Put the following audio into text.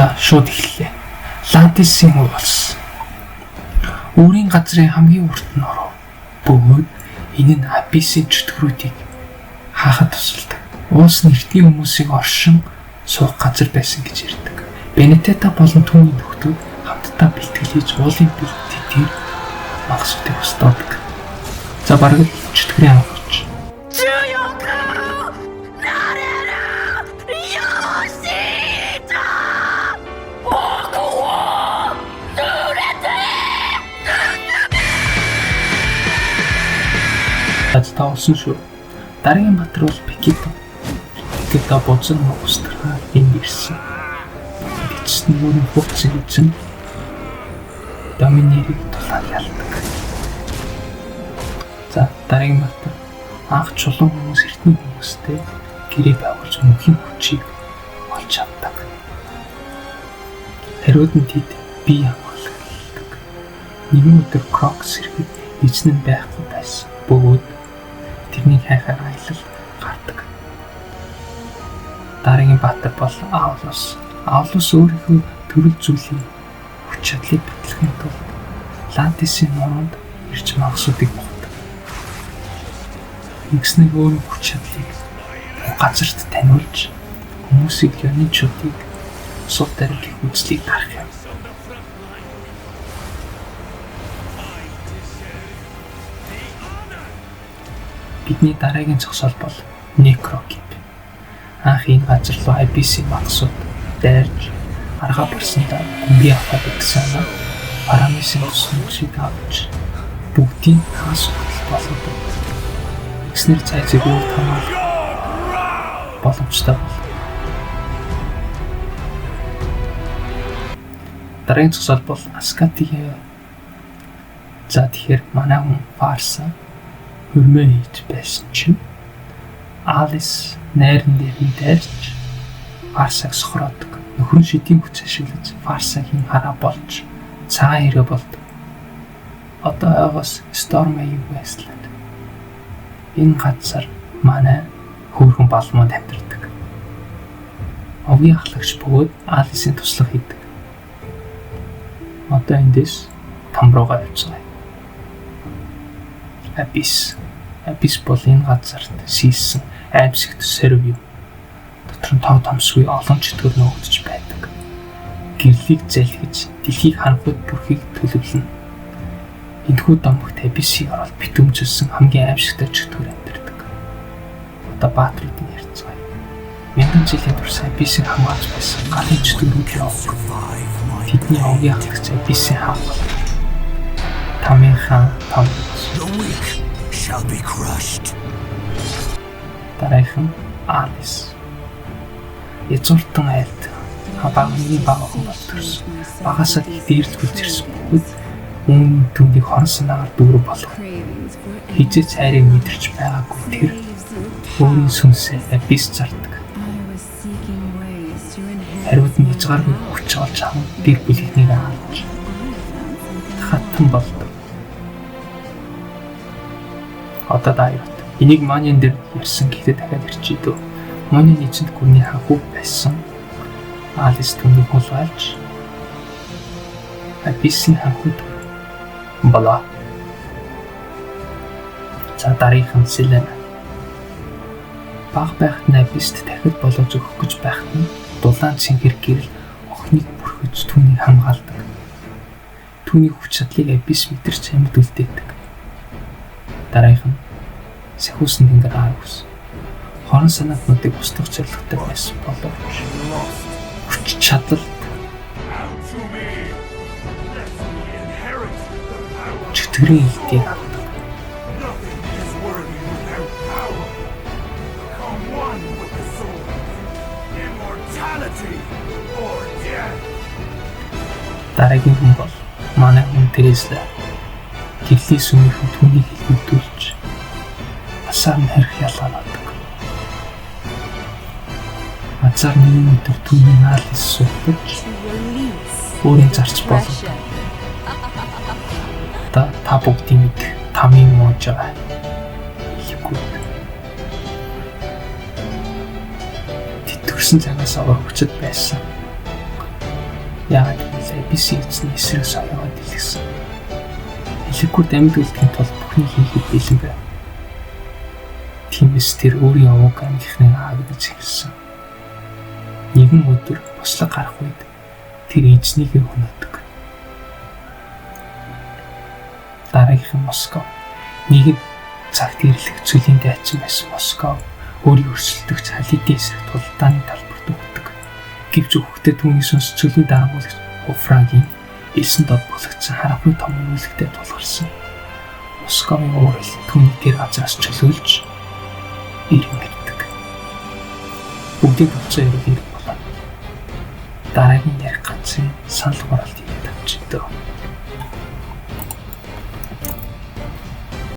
За шууд эхэллээ. Лантисын улс. Өөрийн газрын хамгийн урт нь оров. Бөгөөд энэ нь Абиссийн чөтгөрүүдийг хаахад тусалдаг. Улс нь эртний хүмүүсийг оршин суух газар байсан гэж ярьдаг. Бенедетта болон түүний нөхдүүд хамтдаа бэлтгэл хийж уулын бэлтгэл магсуудыг устгадаг. За бараг чөтгөрийн авахч. Та олсон шүү. Дараагийн баатар бол Пикито. Пикито боцон устгахаар энд ирсэн. Бичсэн өөрийн хөвцөг эзэн Доминерийг тулаад ялдаг. За дараагийн баатар анх чулуун хүмүүс эртний хүмүүстэй гэрээ байгуулж мөнхийн хүчийг олж авдаг. Хариуд нь тэд бие хамгаалдаг. Нэгэн өдөр Крокс ирэхэд эзэн нь байхгүй байсан. Бөгөөд тэрний хайхаар аялал гардаг. Дараагийн баатар бол Аулус. Аулус өөрийнхөө төрөл зүйлийн хүч чадлыг батлахын тулд Лантисын нуруунд ирж магсуудыг мохдог. Ингэснээр өөрийн хүч чадлыг газарт таниулж хүмүүсийг яничуудыг сул дараах үзлийг дарах юм. Бидний дараагийн зогсоол бол Некрокип. Анх энэ газар руу Абиссийн магсууд дайрж арга барсандаа гүмби аваад гэсэн Арамисын үснийг авч бүгдийн хаас болгодог. Эснэр цайзыг өөр тамаал боломжтой бол. Дараагийн зогсоол бол Аскатиа. За тэгэхээр манай хүн Фарса хөрмөө хийж байсан чинь Алис найран дээр нь дайрч Фарсаг сохроодог. Нөхөр нь шидийн хүч ашиглаж Фарсагийн хараа болж цагаан хэрэг болдог. Одоо байгаас Stormy Westland. Энэ газар манай хөөрхөн балмууд амьдардаг. Овгийн ахлагч бөгөөд Алисын туслах хийдэг. Одоо эндээс там руугаа явж байгаа. Абис бол энэ газарт сийсэн аймсагт сорив юм. Дотор нь тоо томсгүй олон чөтгөр нөөгдөж байдаг. Гэрлийг залхиж дэлхийг ханахуйд бүрхийг төлөвлөнө. Энэхүү домогт Абисийг ороод битүүмжүүлсэн хамгийн аймшигтай чөтгөр амьдардаг. Одоо баатруудын ярьцгаая. Мянган жилийн турш Абисийг хамгаалж байсан галын чөтгөрүүд явах. Тэдний овгийн ахлагч Абисийн хаан. Тамийн хаан Том shall be crushed. Дараахан Алис. Эцуртан айлт хабагны багахан болтөрсөн. Багасаа их дээрлгүүлж ирсэн бөгөөд үүн түүнийг хон санаагаар дүүрэн болгов. Хизээ цайрыг мэдэрч байгаагүй тэр өөрийн сүнсээ Абис зардаг. Хариуд нь хязгааргүй хүч олж аван гэр бүлийнхнийг хаалж хатан болдог. Одоо дайрт. Энийг Маньян дээр ярьсан гэхдээ дахиад ирчээ дөө. Маньян эцэнд гүрний ханхуу байсан. Алис түүнийг хулгайлж Абиссийн ханхуд болоо. За дараагийн Селена. Баг байхад нь Абист дахиад болоо зөгөх гэж байхад нь дулаан цэнгэр гэрэл охиныг бүрхэж түүнийг хамгаалдаг. Түүний хүч чадлыг Абис мэдэрч амьд үлдээдэг. Дараагийн Сахиусын тэнгэр Аргус. Хорон санаатнуудыг устгах зорилготой байсан боловч хүч чадал чөтгөрийн илтийг авдаг. Дараагийн хүн бол манай хүн Терезла. Гэрлээс өмнөх түүнийг хэлбэлдүүлж асар нэрх ялгаанадаг. Азар нэг өдөр түүний Алис суулгаж өөрийн зарц болгодог. Та бүгдийн мэд тамийн моожаа хэлэхгүй. Тэд төрсэн цагаас аваа хүчит байсан. Яагаад гэвэл ABC эзний эсрэг соёогоод дэлгэсэн. Хэлэхгүй амьд үлдэхин тулд бүхний хийхэд бэлэн байв. Тиймээс тэр өөрийн овог амьдхны аав гэж хэлсэн. Нэгэн өдөр бослог гарах үед тэр эзнийг өнөөдөг. Дараагийн Москов нэгэн цагт ирлэх цөлийн дайчин байсан Москов өөрийн өрсөлдөгч Халидийн эсрэг тулдааны талбарт өгдөг. Гэвч өгөхдөө түүний сүнс цөлийн дарангуулагч Уфрагийн элсэн дод болгоцсон харахгүй том үйлэгтэй тулгарсан. Московын уурал түүний тэр газраас чөлөөлж ирмэгдэг. Бүгдийг буцаа ирэх болоо. Дараагийн ярих ганцын санал хураалт хийж тавьчихдаг.